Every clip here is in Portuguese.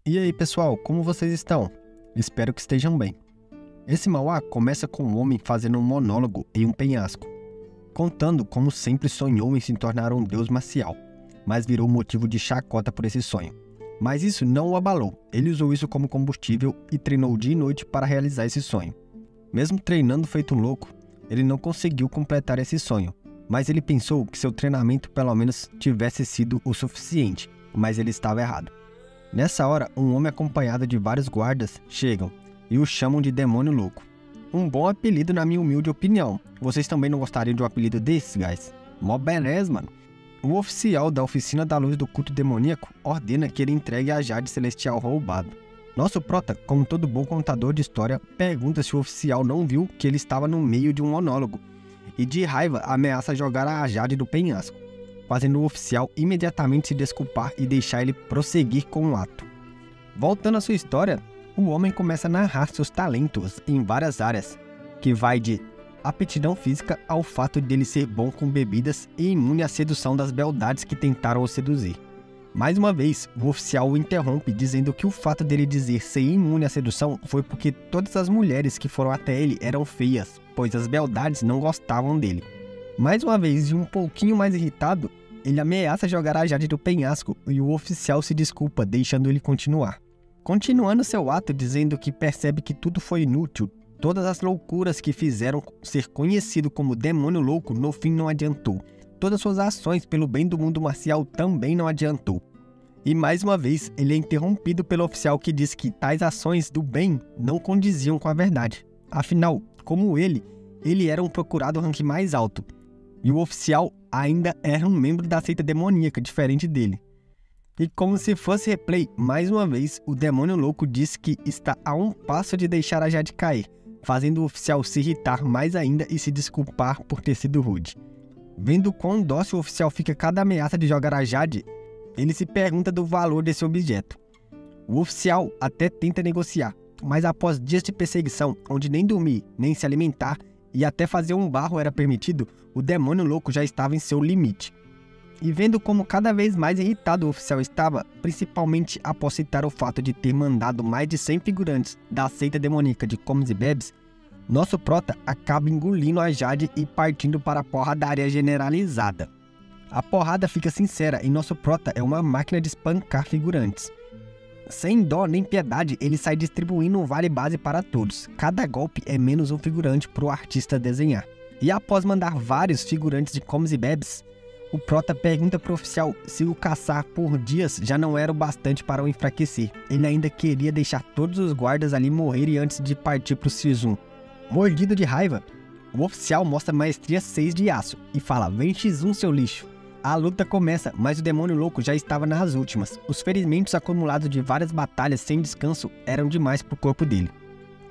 E aí pessoal, como vocês estão? Espero que estejam bem. Esse manhwa começa com um homem fazendo um monólogo em um penhasco, contando como sempre sonhou em se tornar um deus marcial, mas virou motivo de chacota por esse sonho. Mas isso não o abalou, ele usou isso como combustível e treinou dia e noite para realizar esse sonho. Mesmo treinando feito um louco, ele não conseguiu completar esse sonho, mas ele pensou que seu treinamento pelo menos tivesse sido o suficiente, mas ele estava errado. Nessa hora, um homem acompanhado de vários guardas chegam e o chamam de Demônio Louco. Um bom apelido na minha humilde opinião. Vocês também não gostariam de um apelido desses, guys? Mó beleza, mano. O oficial da Oficina da Luz do Culto Demoníaco ordena que ele entregue a Jade Celestial roubado. Nosso prota, como todo bom contador de história, pergunta se o oficial não viu que ele estava no meio de um monólogo e de raiva ameaça jogar a Jade do penhasco, fazendo o oficial imediatamente se desculpar e deixar ele prosseguir com o ato. Voltando à sua história, o homem começa a narrar seus talentos em várias áreas, que vai de aptidão física ao fato de ele ser bom com bebidas e imune à sedução das beldades que tentaram o seduzir. Mais uma vez, o oficial o interrompe dizendo que o fato dele dizer ser imune à sedução foi porque todas as mulheres que foram até ele eram feias, pois as beldades não gostavam dele. Mais uma vez, e um pouquinho mais irritado, ele ameaça jogar a Jade do penhasco e o oficial se desculpa, deixando ele continuar. Continuando seu ato dizendo que percebe que tudo foi inútil, todas as loucuras que fizeram ser conhecido como Demônio Louco no fim não adiantou. Todas suas ações pelo bem do mundo marcial também não adiantou. E mais uma vez, ele é interrompido pelo oficial que diz que tais ações do bem não condiziam com a verdade. Afinal, como ele era um procurado rank mais alto. E o oficial ainda era um membro da seita demoníaca, diferente dele. E como se fosse replay, mais uma vez, o Demônio Louco diz que está a um passo de deixar a Jade cair, fazendo o oficial se irritar mais ainda e se desculpar por ter sido rude. Vendo quão dócil o oficial fica cada ameaça de jogar a Jade, ele se pergunta do valor desse objeto. O oficial até tenta negociar, mas após dias de perseguição, onde nem dormir, nem se alimentar, e até fazer um barro era permitido, o Demônio Louco já estava em seu limite. E vendo como cada vez mais irritado o oficial estava, principalmente após citar o fato de ter mandado mais de 100 figurantes da seita demoníaca de comes e bebes, nosso prota acaba engolindo a Jade e partindo para a porradaria generalizada. A porrada fica sincera e nosso prota é uma máquina de espancar figurantes. Sem dó nem piedade, ele sai distribuindo um vale base para todos. Cada golpe é menos um figurante para o artista desenhar. E após mandar vários figurantes de comes e bebes, o prota pergunta para o oficial se o caçar por dias já não era o bastante para o enfraquecer. Ele ainda queria deixar todos os guardas ali morrerem antes de partir para o X1. Mordido de raiva, o oficial mostra maestria 6 de aço e fala: "Vem X1, seu lixo". A luta começa, mas o Demônio Louco já estava nas últimas. Os ferimentos acumulados de várias batalhas sem descanso eram demais para o corpo dele.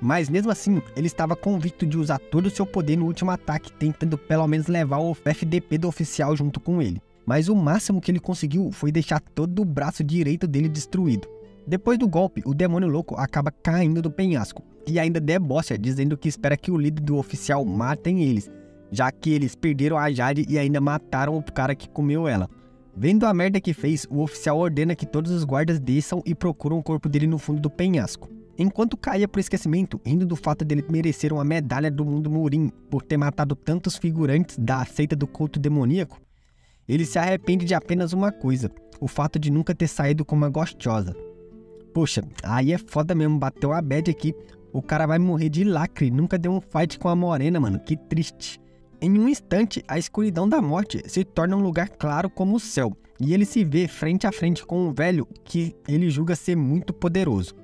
Mas mesmo assim, ele estava convicto de usar todo o seu poder no último ataque, tentando pelo menos levar o FDP do oficial junto com ele. Mas o máximo que ele conseguiu foi deixar todo o braço direito dele destruído. Depois do golpe, o Demônio Louco acaba caindo do penhasco e ainda debocha, dizendo que espera que o líder do oficial matem eles, já que eles perderam a Jade e ainda mataram o cara que comeu ela. Vendo a merda que fez, o oficial ordena que todos os guardas desçam e procuram o corpo dele no fundo do penhasco. Enquanto caía por esquecimento, rindo do fato dele merecer uma medalha do mundo Murim por ter matado tantos figurantes da seita do culto demoníaco, ele se arrepende de apenas uma coisa: o fato de nunca ter saído com uma gostosa. Poxa, aí é foda mesmo, bateu a bad aqui. O cara vai morrer de lacre, nunca deu um fight com a morena, mano, que triste. Em um instante, a escuridão da morte se torna um lugar claro como o céu, e ele se vê frente a frente com um velho que ele julga ser muito poderoso.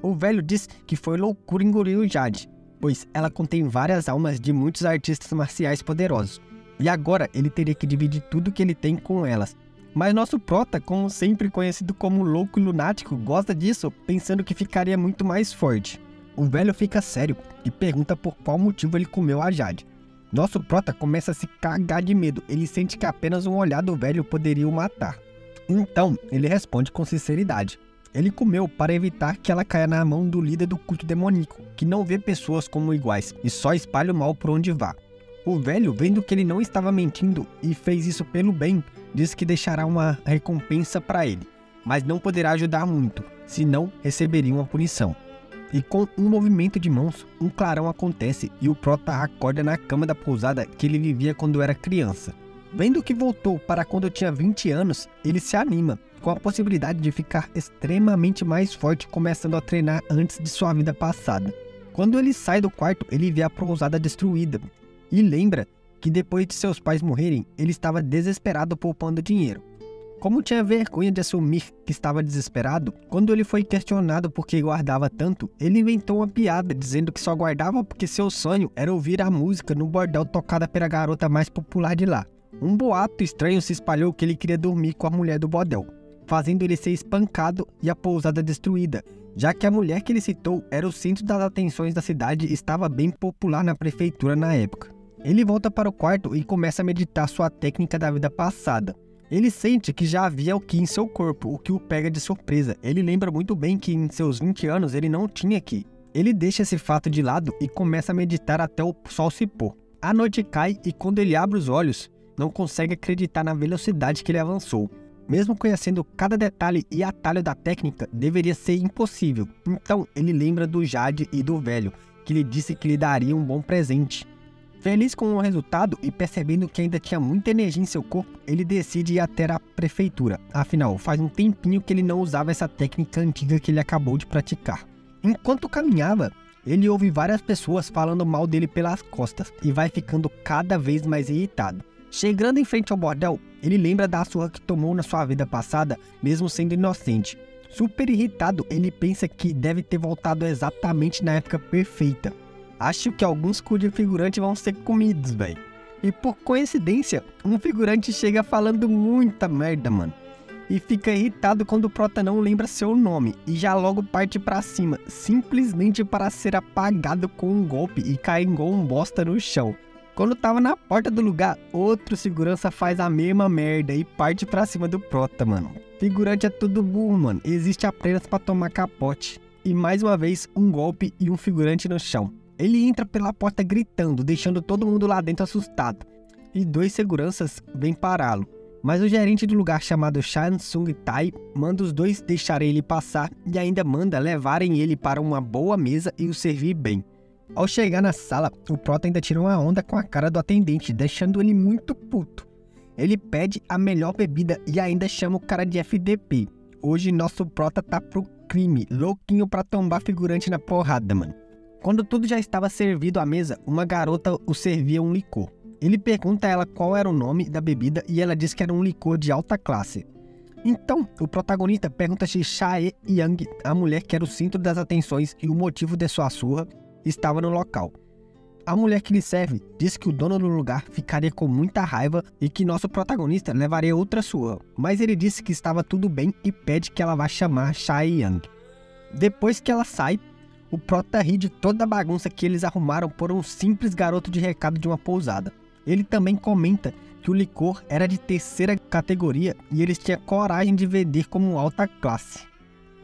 O velho diz que foi loucura engolir o Jade, pois ela contém várias almas de muitos artistas marciais poderosos, e agora ele teria que dividir tudo que ele tem com elas. Mas nosso prota, como sempre conhecido como louco e lunático, gosta disso, pensando que ficaria muito mais forte. O velho fica sério e pergunta por qual motivo ele comeu a Jade. Nosso prota começa a se cagar de medo, ele sente que apenas um olhar do velho poderia o matar. Então, ele responde com sinceridade. Ele comeu para evitar que ela caia na mão do líder do culto demoníaco, que não vê pessoas como iguais e só espalha o mal por onde vá. O velho, vendo que ele não estava mentindo e fez isso pelo bem, diz que deixará uma recompensa para ele, mas não poderá ajudar muito. senão receberiam uma punição. E com um movimento de mãos, um clarão acontece e o Prota acorda na cama da pousada que ele vivia quando era criança. Vendo que voltou para quando tinha 20 anos, ele se anima, com a possibilidade de ficar extremamente mais forte, começando a treinar antes de sua vida passada. Quando ele sai do quarto, ele vê a pousada destruída e lembra que depois de seus pais morrerem, ele estava desesperado poupando dinheiro. Como tinha vergonha de assumir que estava desesperado, quando ele foi questionado por que guardava tanto, ele inventou uma piada dizendo que só guardava porque seu sonho era ouvir a música no bordel tocada pela garota mais popular de lá. Um boato estranho se espalhou que ele queria dormir com a mulher do bordel, fazendo ele ser espancado e a pousada destruída, já que a mulher que ele citou era o centro das atenções da cidade e estava bem popular na prefeitura na época. Ele volta para o quarto e começa a meditar sua técnica da vida passada. Ele sente que já havia o Ki em seu corpo, o que o pega de surpresa. Ele lembra muito bem que em seus 20 anos ele não tinha Ki. Ele deixa esse fato de lado e começa a meditar até o sol se pôr. A noite cai e quando ele abre os olhos, não consegue acreditar na velocidade que ele avançou. Mesmo conhecendo cada detalhe e atalho da técnica, deveria ser impossível. Então ele lembra do Jade e do velho, que lhe disse que lhe daria um bom presente. Feliz com o resultado e percebendo que ainda tinha muita energia em seu corpo, ele decide ir até a prefeitura. Afinal, faz um tempinho que ele não usava essa técnica antiga que ele acabou de praticar. Enquanto caminhava, ele ouve várias pessoas falando mal dele pelas costas e vai ficando cada vez mais irritado. Chegando em frente ao bordel, ele lembra da surra que tomou na sua vida passada, mesmo sendo inocente. Super irritado, ele pensa que deve ter voltado exatamente na época perfeita. Acho que alguns cu de figurante vão ser comidos, velho. E por coincidência, um figurante chega falando muita merda, mano. E fica irritado quando o Prota não lembra seu nome e já logo parte pra cima, simplesmente para ser apagado com um golpe e cair igual um bosta no chão. Quando tava na porta do lugar, outro segurança faz a mesma merda e parte pra cima do Prota, mano. Figurante é tudo burro, mano. Existe apenas pra tomar capote. E mais uma vez, um golpe e um figurante no chão. Ele entra pela porta gritando, deixando todo mundo lá dentro assustado. E dois seguranças vêm pará-lo. Mas o gerente do lugar chamado Shan Sung Tai manda os dois deixarem ele passar e ainda manda levarem ele para uma boa mesa e o servir bem. Ao chegar na sala, o Prota ainda tira uma onda com a cara do atendente, deixando ele muito puto. Ele pede a melhor bebida e ainda chama o cara de FDP. Hoje nosso Prota tá pro crime, louquinho pra tombar figurante na porrada, mano. Quando tudo já estava servido à mesa, uma garota o servia um licor. Ele pergunta a ela qual era o nome da bebida e ela diz que era um licor de alta classe. Então, o protagonista pergunta se Chae Yang, a mulher que era o centro das atenções e o motivo de sua surra, estava no local. A mulher que lhe serve diz que o dono do lugar ficaria com muita raiva e que nosso protagonista levaria outra surra, mas ele disse que estava tudo bem e pede que ela vá chamar Chae Yang. Depois que ela sai, o Prota ri de toda a bagunça que eles arrumaram por um simples garoto de recado de uma pousada. Ele também comenta que o licor era de terceira categoria e eles tinham coragem de vender como alta classe.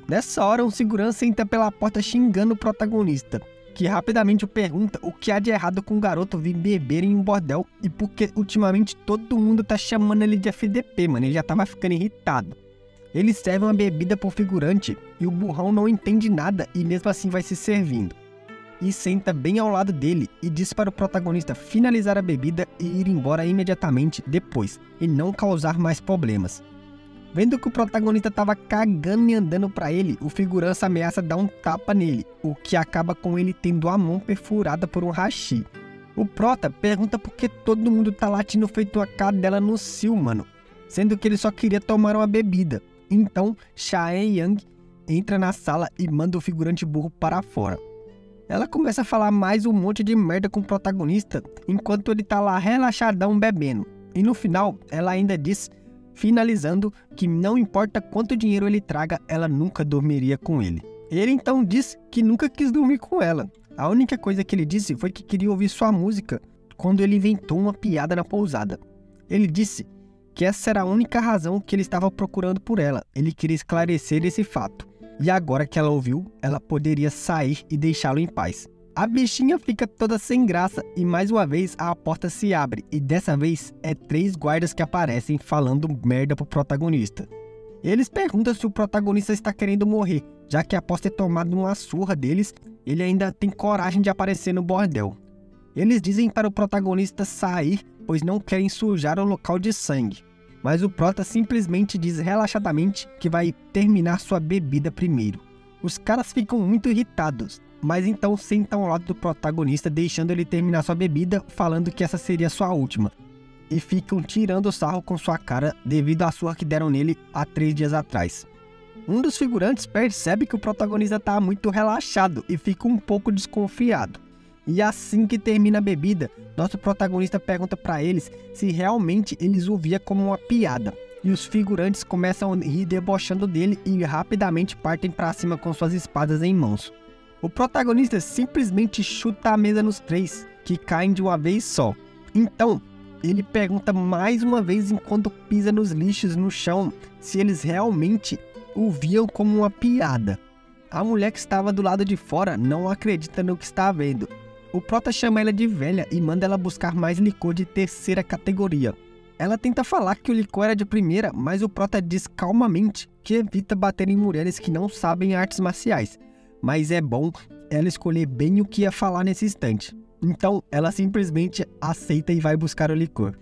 Nessa hora, um segurança entra pela porta xingando o protagonista, que rapidamente o pergunta o que há de errado com o garoto vir beber em um bordel e porque ultimamente todo mundo tá chamando ele de FDP, mano, ele já tava ficando irritado. Ele serve uma bebida pro figurante e o burrão não entende nada e mesmo assim vai se servindo. E senta bem ao lado dele e diz para o protagonista finalizar a bebida e ir embora imediatamente depois e não causar mais problemas. Vendo que o protagonista estava cagando e andando para ele, o figurança ameaça dar um tapa nele, o que acaba com ele tendo a mão perfurada por um hashi. O Prota pergunta por que todo mundo tá latindo feito a cadela no cio, mano, sendo que ele só queria tomar uma bebida. Então, Chae Yang entra na sala e manda o figurante burro para fora. Ela começa a falar mais um monte de merda com o protagonista, enquanto ele tá lá relaxadão bebendo. E no final, ela ainda diz, finalizando, que não importa quanto dinheiro ele traga, ela nunca dormiria com ele. Ele então diz que nunca quis dormir com ela. A única coisa que ele disse foi que queria ouvir sua música quando ele inventou uma piada na pousada. Ele disse que essa era a única razão que ele estava procurando por ela. Ele queria esclarecer esse fato. E agora que ela ouviu, ela poderia sair e deixá-lo em paz. A bichinha fica toda sem graça e mais uma vez a porta se abre. E dessa vez é 3 guardas que aparecem falando merda pro protagonista. Eles perguntam se o protagonista está querendo morrer, já que após ter tomado uma surra deles, ele ainda tem coragem de aparecer no bordel. Eles dizem para o protagonista sair, pois não querem sujar o local de sangue. Mas o prota simplesmente diz relaxadamente que vai terminar sua bebida primeiro. Os caras ficam muito irritados, mas então sentam ao lado do protagonista, deixando ele terminar sua bebida, falando que essa seria sua última. E ficam tirando sarro com sua cara devido à surra que deram nele há 3 dias atrás. Um dos figurantes percebe que o protagonista está muito relaxado e fica um pouco desconfiado. E assim que termina a bebida, nosso protagonista pergunta para eles se realmente eles o via como uma piada. E os figurantes começam a rir debochando dele e rapidamente partem para cima com suas espadas em mãos. O protagonista simplesmente chuta a mesa nos 3, que caem de uma vez só. Então, ele pergunta mais uma vez enquanto pisa nos lixos no chão se eles realmente o viam como uma piada. A mulher que estava do lado de fora não acredita no que está vendo. O prota chama ela de velha e manda ela buscar mais licor de 3ª categoria. Ela tenta falar que o licor era de primeira, mas o prota diz calmamente que evita bater em mulheres que não sabem artes marciais. Mas é bom ela escolher bem o que ia falar nesse instante. Então ela simplesmente aceita e vai buscar o licor.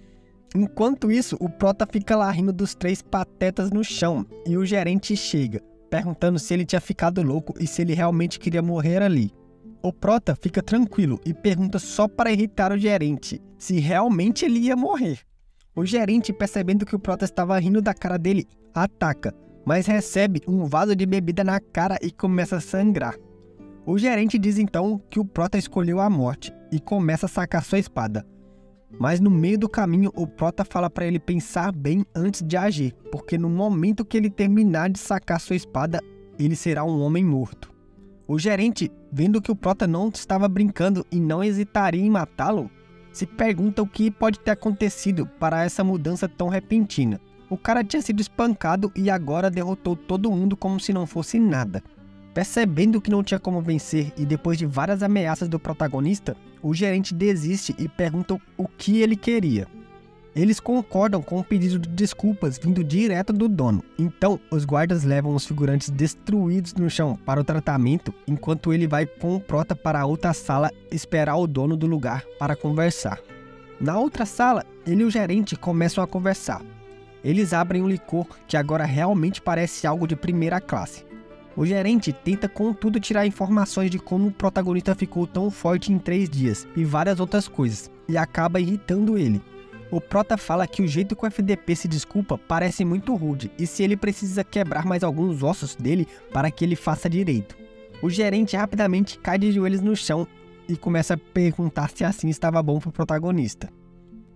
Enquanto isso, o prota fica lá rindo dos 3 patetas no chão e o gerente chega, perguntando se ele tinha ficado louco e se ele realmente queria morrer ali. O prota fica tranquilo e pergunta só para irritar o gerente se realmente ele ia morrer. O gerente, percebendo que o prota estava rindo da cara dele, ataca, mas recebe um vaso de bebida na cara e começa a sangrar. O gerente diz então que o prota escolheu a morte e começa a sacar sua espada. Mas no meio do caminho, o prota fala para ele pensar bem antes de agir, porque no momento que ele terminar de sacar sua espada, ele será um homem morto. O gerente, vendo que o prota não estava brincando e não hesitaria em matá-lo, se pergunta o que pode ter acontecido para essa mudança tão repentina. O cara tinha sido espancado e agora derrotou todo mundo como se não fosse nada. Percebendo que não tinha como vencer e depois de várias ameaças do protagonista, o gerente desiste e pergunta o que ele queria. Eles concordam com um pedido de desculpas vindo direto do dono. Então, os guardas levam os figurantes destruídos no chão para o tratamento, enquanto ele vai com o prota para a outra sala esperar o dono do lugar para conversar. Na outra sala, ele e o gerente começam a conversar. Eles abrem um licor que agora realmente parece algo de primeira classe. O gerente tenta contudo tirar informações de como o protagonista ficou tão forte em 3 dias e várias outras coisas, e acaba irritando ele. O prota fala que o jeito que o FDP se desculpa parece muito rude e se ele precisa quebrar mais alguns ossos dele para que ele faça direito. O gerente rapidamente cai de joelhos no chão e começa a perguntar se assim estava bom para o protagonista.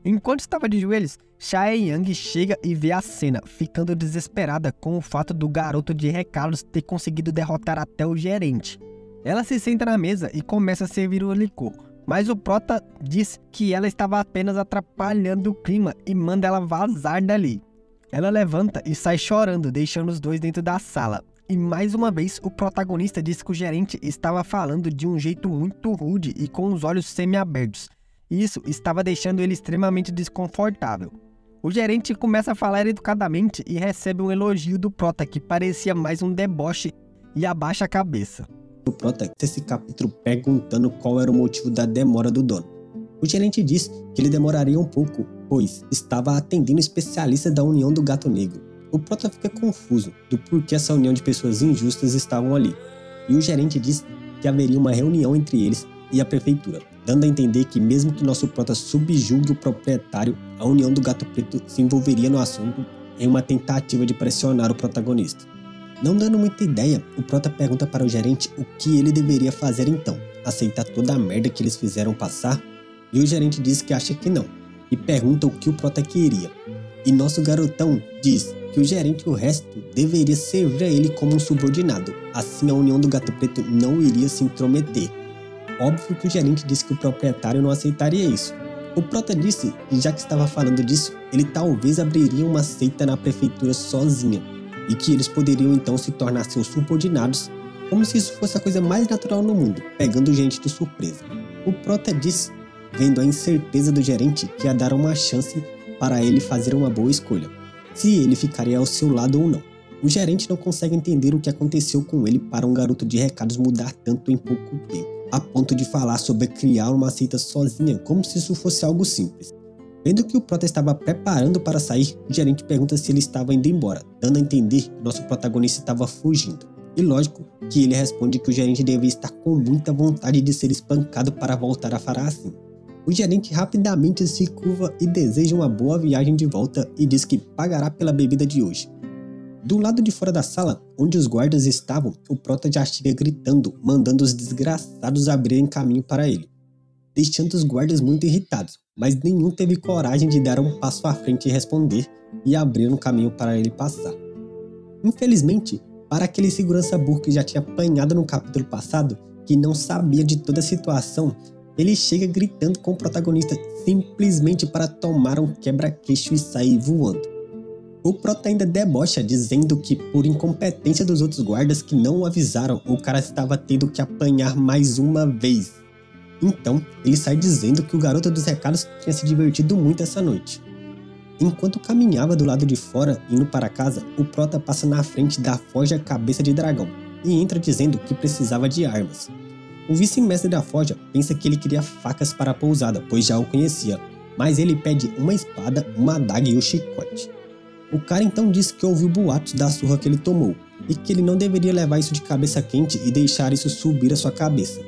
Enquanto estava de joelhos, Chae Yang chega e vê a cena, ficando desesperada com o fato do garoto de recados ter conseguido derrotar até o gerente. Ela se senta na mesa e começa a servir o licor. Mas o prota diz que ela estava apenas atrapalhando o clima e manda ela vazar dali. Ela levanta e sai chorando, deixando os dois dentro da sala. E mais uma vez o protagonista diz que o gerente estava falando de um jeito muito rude e com os olhos semi-abertos. Isso estava deixando ele extremamente desconfortável. O gerente começa a falar educadamente e recebe um elogio do prota que parecia mais um deboche e abaixa a cabeça. O prota esse capítulo perguntando qual era o motivo da demora do dono. O gerente diz que ele demoraria um pouco, pois estava atendendo especialista da União do Gato Negro. O prota fica confuso do porquê essa união de pessoas injustas estavam ali. E o gerente diz que haveria uma reunião entre eles e a prefeitura, dando a entender que mesmo que nosso prota subjugue o proprietário, a União do Gato Preto se envolveria no assunto em uma tentativa de pressionar o protagonista. Não dando muita ideia, o prota pergunta para o gerente o que ele deveria fazer então, aceitar toda a merda que eles fizeram passar? E o gerente diz que acha que não, e pergunta o que o prota queria. E nosso garotão diz que o gerente e o resto deveria servir a ele como um subordinado, assim a União do Gato Preto não iria se intrometer. Óbvio que o gerente disse que o proprietário não aceitaria isso. O prota disse que já que estava falando disso, ele talvez abriria uma seita na prefeitura sozinha, e que eles poderiam então se tornar seus subordinados, como se isso fosse a coisa mais natural no mundo, pegando o gerente de surpresa. O prota disse, vendo a incerteza do gerente, que ia dar uma chance para ele fazer uma boa escolha, se ele ficaria ao seu lado ou não. O gerente não consegue entender o que aconteceu com ele para um garoto de recados mudar tanto em pouco tempo, a ponto de falar sobre criar uma seita sozinha, como se isso fosse algo simples. Vendo que o prota estava preparando para sair, o gerente pergunta se ele estava indo embora, dando a entender que nosso protagonista estava fugindo. E lógico que ele responde que o gerente devia estar com muita vontade de ser espancado para voltar a falar assim. O gerente rapidamente se curva e deseja uma boa viagem de volta e diz que pagará pela bebida de hoje. Do lado de fora da sala, onde os guardas estavam, o prota já chega gritando, mandando os desgraçados abrirem caminho para ele, deixando os guardas muito irritados, mas nenhum teve coragem de dar um passo à frente e responder, e abriram caminho para ele passar. Infelizmente, para aquele segurança burro que já tinha apanhado no capítulo passado, que não sabia de toda a situação, ele chega gritando com o protagonista simplesmente para tomar um quebra-queixo e sair voando. O prota ainda debocha, dizendo que por incompetência dos outros guardas que não o avisaram, o cara estava tendo que apanhar mais uma vez. Então, ele sai dizendo que o garoto dos recados tinha se divertido muito essa noite. Enquanto caminhava do lado de fora, indo para casa, o prota passa na frente da forja Cabeça de Dragão e entra dizendo que precisava de armas. O vice-mestre da forja pensa que ele queria facas para a pousada, pois já o conhecia, mas ele pede uma espada, uma adaga e um chicote. O cara então diz que ouviu boatos da surra que ele tomou e que ele não deveria levar isso de cabeça quente e deixar isso subir a sua cabeça.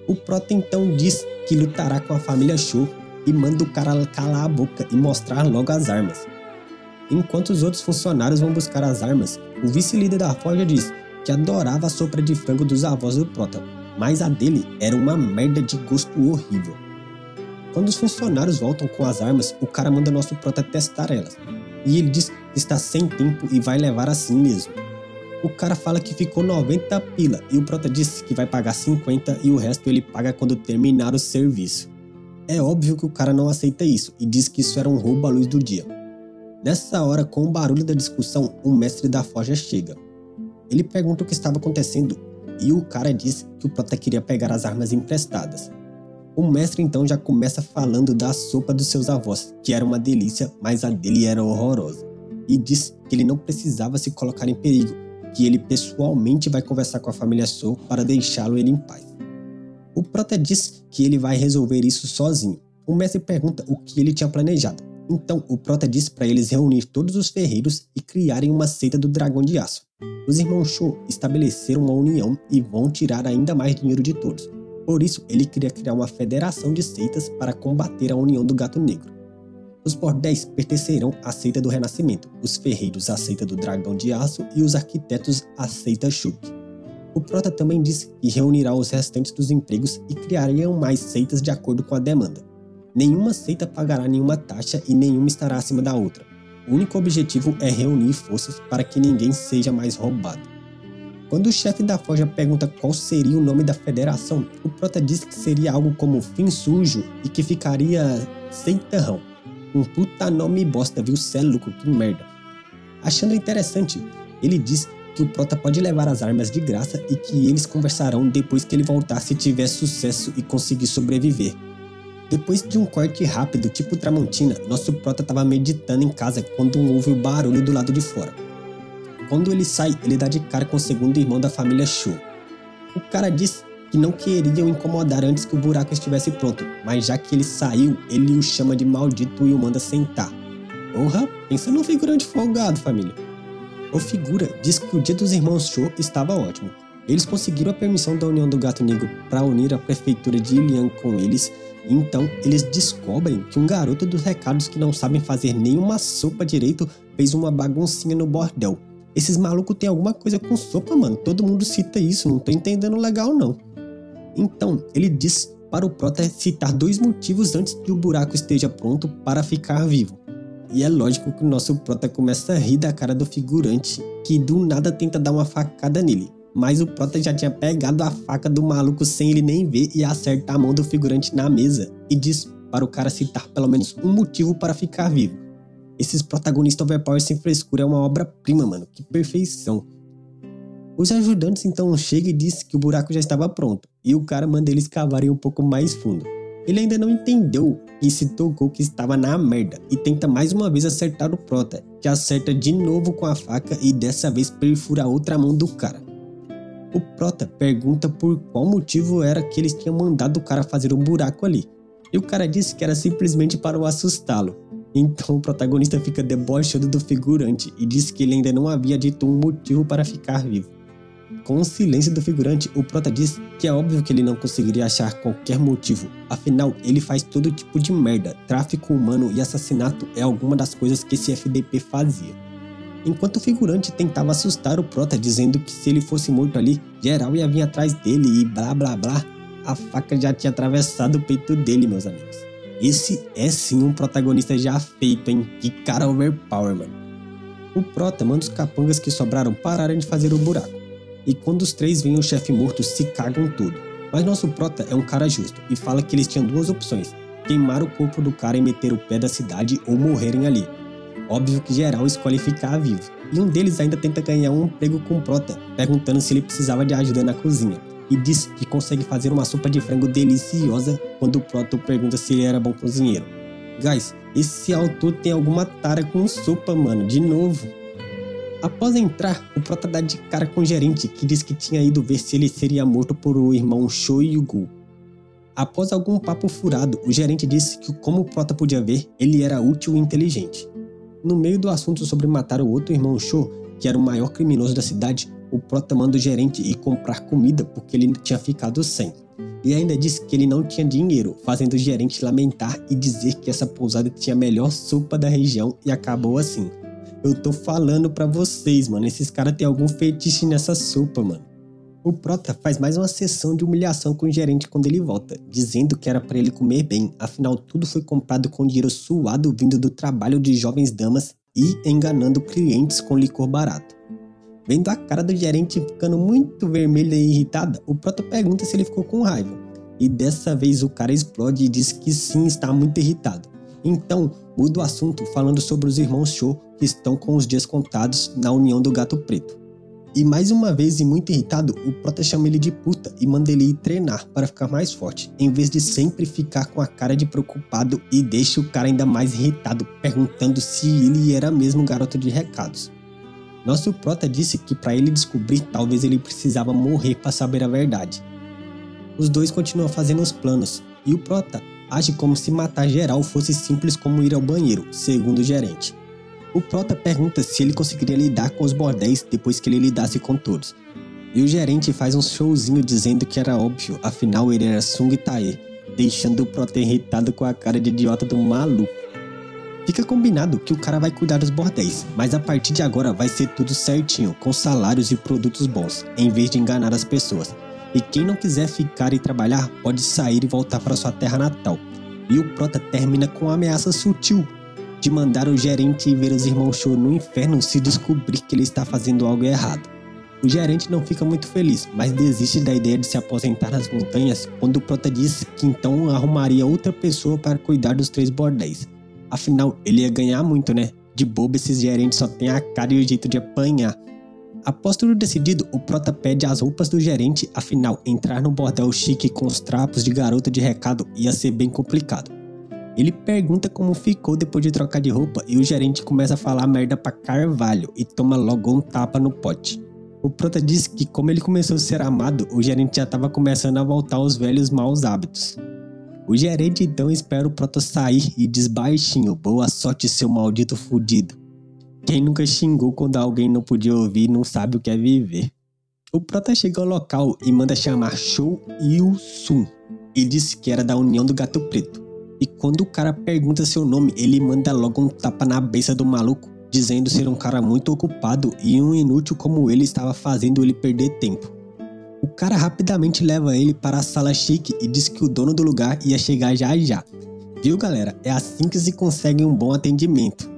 O prota então diz que lutará com a família Shaw e manda o cara calar a boca e mostrar logo as armas. Enquanto os outros funcionários vão buscar as armas, o vice-líder da forja diz que adorava a sopa de frango dos avós do prota, mas a dele era uma merda de gosto horrível. Quando os funcionários voltam com as armas, o cara manda nosso prota testar elas, e ele diz que está sem tempo e vai levar assim mesmo. O cara fala que ficou 90 pila e o prota diz que vai pagar 50 e o resto ele paga quando terminar o serviço. É óbvio que o cara não aceita isso e diz que isso era um roubo à luz do dia. Nessa hora, com o barulho da discussão, o mestre da forja chega. Ele pergunta o que estava acontecendo e o cara diz que o prota queria pegar as armas emprestadas. O mestre então já começa falando da sopa dos seus avós, que era uma delícia, mas a dele era horrorosa. E diz que ele não precisava se colocar em perigo, que ele pessoalmente vai conversar com a família Shaw para deixá-lo ele em paz. O prota diz que ele vai resolver isso sozinho. O mestre pergunta o que ele tinha planejado. Então o prota diz para eles reunir todos os ferreiros e criarem uma seita do Dragão de Aço. Os irmãos Shaw estabeleceram uma união e vão tirar ainda mais dinheiro de todos. Por isso, ele queria criar uma federação de seitas para combater a união do Gato Negro. Os bordéis pertencerão à seita do Renascimento, os ferreiros à seita do Dragão de Aço e os arquitetos à seita Shulk. O prota também disse que reunirá os restantes dos empregos e criariam mais seitas de acordo com a demanda. Nenhuma seita pagará nenhuma taxa e nenhuma estará acima da outra. O único objetivo é reunir forças para que ninguém seja mais roubado. Quando o chefe da forja pergunta qual seria o nome da federação, o prota diz que seria algo como Fim Sujo e que ficaria Seitarrão. Um puta nome bosta, viu? Cê é louco, que merda. Achando interessante, ele diz que o prota pode levar as armas de graça e que eles conversarão depois que ele voltar se tiver sucesso e conseguir sobreviver. Depois de um corte rápido, tipo Tramontina, nosso prota estava meditando em casa quando ouve o barulho do lado de fora. Quando ele sai, ele dá de cara com o segundo irmão da família Shaw. O cara diz que não queria o incomodar antes que o buraco estivesse pronto, mas já que ele saiu, ele o chama de maldito e o manda sentar. Porra, pensa num figurante folgado, família. O figura diz que o dia dos irmãos Shaw estava ótimo. Eles conseguiram a permissão da União do Gato Negro para unir a prefeitura de Ilian com eles, e então eles descobrem que um garoto dos recados que não sabem fazer nenhuma sopa direito fez uma baguncinha no bordel. Esses malucos têm alguma coisa com sopa, mano. Todo mundo cita isso, não tô entendendo legal não. Então, ele diz para o prota citar 2 motivos antes que o buraco esteja pronto para ficar vivo. E é lógico que o nosso prota começa a rir da cara do figurante, que do nada tenta dar uma facada nele. Mas o prota já tinha pegado a faca do maluco sem ele nem ver e acerta a mão do figurante na mesa. E diz para o cara citar pelo menos um motivo para ficar vivo. Esses protagonistas overpower sem frescura é uma obra-prima, mano. Que perfeição. Os ajudantes então chegam e dizem que o buraco já estava pronto. E o cara manda eles cavarem um pouco mais fundo. Ele ainda não entendeu e se tocou que estava na merda. E tenta mais uma vez acertar o prota. que acerta de novo com a faca e dessa vez perfura a outra mão do cara. O Prota pergunta por qual motivo era que eles tinham mandado o cara fazer um buraco ali, e o cara disse que era simplesmente para o assustá-lo. Então o protagonista fica debochando do figurante e diz que ele ainda não havia dito um motivo para ficar vivo. Com o silêncio do figurante, o Prota diz que é óbvio que ele não conseguiria achar qualquer motivo, afinal ele faz todo tipo de merda, tráfico humano e assassinato é alguma das coisas que esse FDP fazia. Enquanto o figurante tentava assustar o Prota dizendo que se ele fosse morto ali, geral ia vir atrás dele e blá blá blá, a faca já tinha atravessado o peito dele, meus amigos. Esse é sim um protagonista já feito, hein? Que cara overpower, mano. O Prota manda os capangas que sobraram pararem de fazer o buraco. E quando os três veem o chefe morto, se cagam tudo. Mas nosso Prota é um cara justo e fala que eles tinham duas opções: queimar o corpo do cara e meter o pé da cidade ou morrerem ali. Óbvio que geral escolhe ficar vivo. E um deles ainda tenta ganhar um emprego com o Prota, perguntando se ele precisava de ajuda na cozinha. E diz que consegue fazer uma sopa de frango deliciosa quando o Prota pergunta se ele era bom cozinheiro. Guys, esse autor tem alguma tara com sopa, mano, de novo. Após entrar, o Prota dá de cara com o gerente, que diz que tinha ido ver se ele seria morto por o irmão Sho e o Gu. Após algum papo furado, o gerente disse que como o Prota podia ver, ele era útil e inteligente. No meio do assunto sobre matar o outro irmão Sho, que era o maior criminoso da cidade, o Prota manda o gerente ir comprar comida porque ele tinha ficado sem. E ainda disse que ele não tinha dinheiro, fazendo o gerente lamentar e dizer que essa pousada tinha a melhor sopa da região e acabou assim. Eu tô falando pra vocês, mano, esses caras têm algum fetiche nessa sopa, mano. O Prota faz mais uma sessão de humilhação com o gerente quando ele volta, dizendo que era pra ele comer bem, afinal tudo foi comprado com dinheiro suado vindo do trabalho de jovens damas e enganando clientes com licor barato. Vendo a cara do gerente ficando muito vermelha e irritada, o Prota pergunta se ele ficou com raiva. E dessa vez o cara explode e diz que sim, está muito irritado. Então, muda o assunto falando sobre os irmãos Sho que estão com os dias contados na união do Gato Preto. E mais uma vez e muito irritado, o Prota chama ele de puta e manda ele ir treinar para ficar mais forte, em vez de sempre ficar com a cara de preocupado e deixa o cara ainda mais irritado, perguntando se ele era mesmo garoto de recados. Nosso Prota disse que para ele descobrir, talvez ele precisava morrer para saber a verdade. Os dois continuam fazendo os planos, e o Prota age como se matar geral fosse simples como ir ao banheiro, segundo o gerente. O Prota pergunta se ele conseguiria lidar com os bordéis depois que ele lidasse com todos. E o gerente faz um showzinho dizendo que era óbvio, afinal ele era Sung Tae, deixando o Prota irritado com a cara de idiota do maluco. Fica combinado que o cara vai cuidar dos bordéis, mas a partir de agora vai ser tudo certinho, com salários e produtos bons, em vez de enganar as pessoas. E quem não quiser ficar e trabalhar, pode sair e voltar para sua terra natal. E o Prota termina com uma ameaça sutil de mandar o gerente ir ver os irmãos Sho no inferno se descobrir que ele está fazendo algo errado. O gerente não fica muito feliz, mas desiste da ideia de se aposentar nas montanhas quando o Prota diz que então arrumaria outra pessoa para cuidar dos 3 bordéis. Afinal, ele ia ganhar muito, né? De bobo, esses gerentes só têm a cara e o jeito de apanhar. Após tudo decidido, o Prota pede as roupas do gerente, afinal, entrar no bordel chique com os trapos de garota de recado ia ser bem complicado. Ele pergunta como ficou depois de trocar de roupa e o gerente começa a falar merda pra carvalho e toma logo um tapa no pote. O Prota diz que como ele começou a ser amado, o gerente já estava começando a voltar aos velhos maus hábitos. O gerente então espera o Prota sair e diz baixinho: boa sorte, seu maldito fudido. Quem nunca xingou quando alguém não podia ouvir não sabe o que é viver. O Prota chega ao local e manda chamar Sho Il-sun e disse que era da União do Gato Preto. E quando o cara pergunta seu nome, ele manda logo um tapa na beça do maluco, dizendo ser um cara muito ocupado e um inútil como ele estava fazendo ele perder tempo. O cara rapidamente leva ele para a sala chique e diz que o dono do lugar ia chegar já já. Viu, galera? É assim que se consegue um bom atendimento.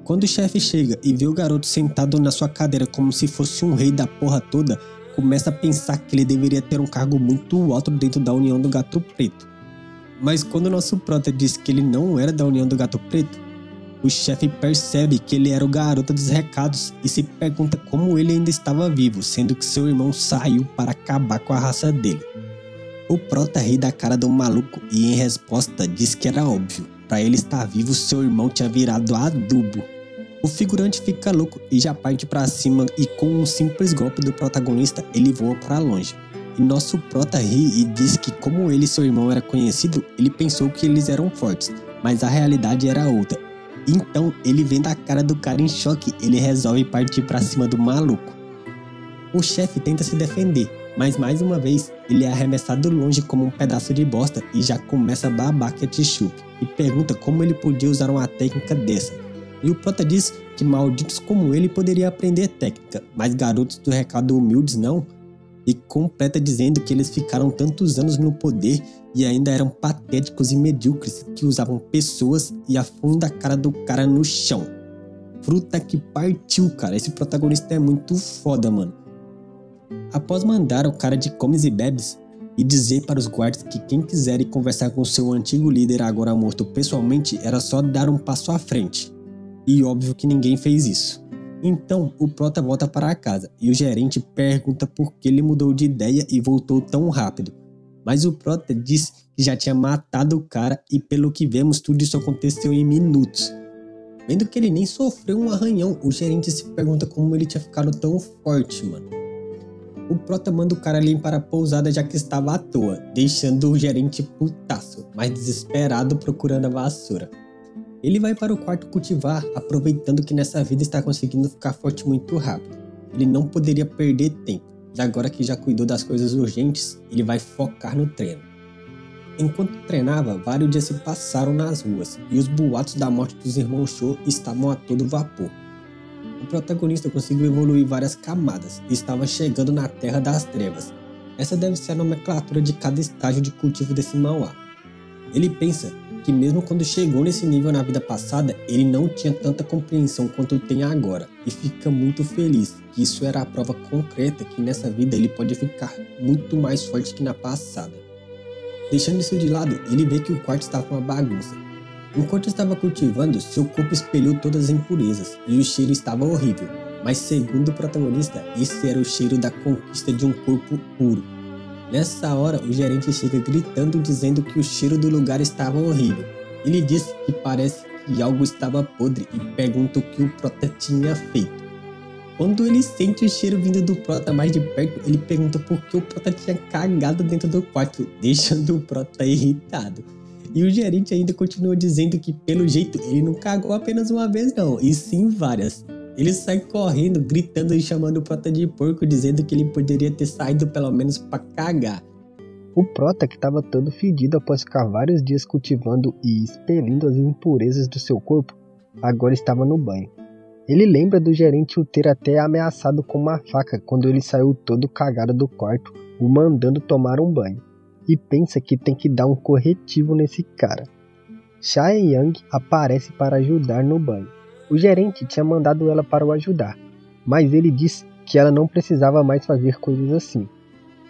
Quando o chefe chega e vê o garoto sentado na sua cadeira como se fosse um rei da porra toda, começa a pensar que ele deveria ter um cargo muito alto dentro da União do Gato Preto. Mas quando o nosso Prota diz que ele não era da União do Gato Preto, o chefe percebe que ele era o garoto dos recados e se pergunta como ele ainda estava vivo, sendo que seu irmão saiu para acabar com a raça dele. O Prota ri da cara do maluco e em resposta diz que era óbvio, para ele estar vivo seu irmão tinha virado adubo. O figurante fica louco e já parte pra cima e com um simples golpe do protagonista ele voa pra longe. E nosso prota ri e diz que como ele e seu irmão era conhecido, ele pensou que eles eram fortes, mas a realidade era outra. Então ele vendo a cara do cara em choque, ele resolve partir pra cima do maluco. O chefe tenta se defender, mas mais uma vez ele é arremessado longe como um pedaço de bosta e já começa a babar ketchup e pergunta como ele podia usar uma técnica dessa. E o prota diz que malditos como ele poderia aprender técnica, mas garotos do recado humildes não. E completa dizendo que eles ficaram tantos anos no poder e ainda eram patéticos e medíocres que usavam pessoas e afunda a cara do cara no chão. Fruta que partiu, cara. Esse protagonista é muito foda, mano. Após mandar o cara de comes e bebes e dizer para os guardas que quem quiser ir conversar com seu antigo líder agora morto pessoalmente era só dar um passo à frente. E óbvio que ninguém fez isso. Então o prota volta para casa e o gerente pergunta por que ele mudou de ideia e voltou tão rápido. Mas o prota diz que já tinha matado o cara e pelo que vemos tudo isso aconteceu em minutos. Vendo que ele nem sofreu um arranhão, o gerente se pergunta como ele tinha ficado tão forte, mano. O prota manda o cara limpar a pousada já que estava à toa, deixando o gerente putaço, mas desesperado procurando a vassoura. Ele vai para o quarto cultivar, aproveitando que nessa vida está conseguindo ficar forte muito rápido. Ele não poderia perder tempo, e agora que já cuidou das coisas urgentes, ele vai focar no treino. Enquanto treinava, vários dias se passaram nas ruas, e os boatos da morte dos irmãos Cho estavam a todo vapor. O protagonista conseguiu evoluir várias camadas e estava chegando na Terra das Trevas. Essa deve ser a nomenclatura de cada estágio de cultivo desse Mauá. Ele pensa que mesmo quando chegou nesse nível na vida passada, ele não tinha tanta compreensão quanto tem agora, e fica muito feliz que isso era a prova concreta que nessa vida ele pode ficar muito mais forte que na passada. Deixando isso de lado, ele vê que o quarto estava uma bagunça. Enquanto estava cultivando, seu corpo espelhou todas as impurezas, e o cheiro estava horrível, mas segundo o protagonista, esse era o cheiro da conquista de um corpo puro. Nessa hora, o gerente chega gritando dizendo que o cheiro do lugar estava horrível. Ele diz que parece que algo estava podre e pergunta o que o prota tinha feito. Quando ele sente o cheiro vindo do prota mais de perto, ele pergunta por que o prota tinha cagado dentro do quarto, deixando o prota irritado. E o gerente ainda continua dizendo que pelo jeito ele não cagou apenas uma vez não, e sim várias. Ele sai correndo, gritando e chamando o prota de porco, dizendo que ele poderia ter saído pelo menos pra cagar. O prota, que estava todo fedido após ficar vários dias cultivando e expelindo as impurezas do seu corpo, agora estava no banho. Ele lembra do gerente o ter até ameaçado com uma faca quando ele saiu todo cagado do quarto, o mandando tomar um banho, e pensa que tem que dar um corretivo nesse cara. Chae Yang aparece para ajudar no banho. O gerente tinha mandado ela para o ajudar, mas ele disse que ela não precisava mais fazer coisas assim.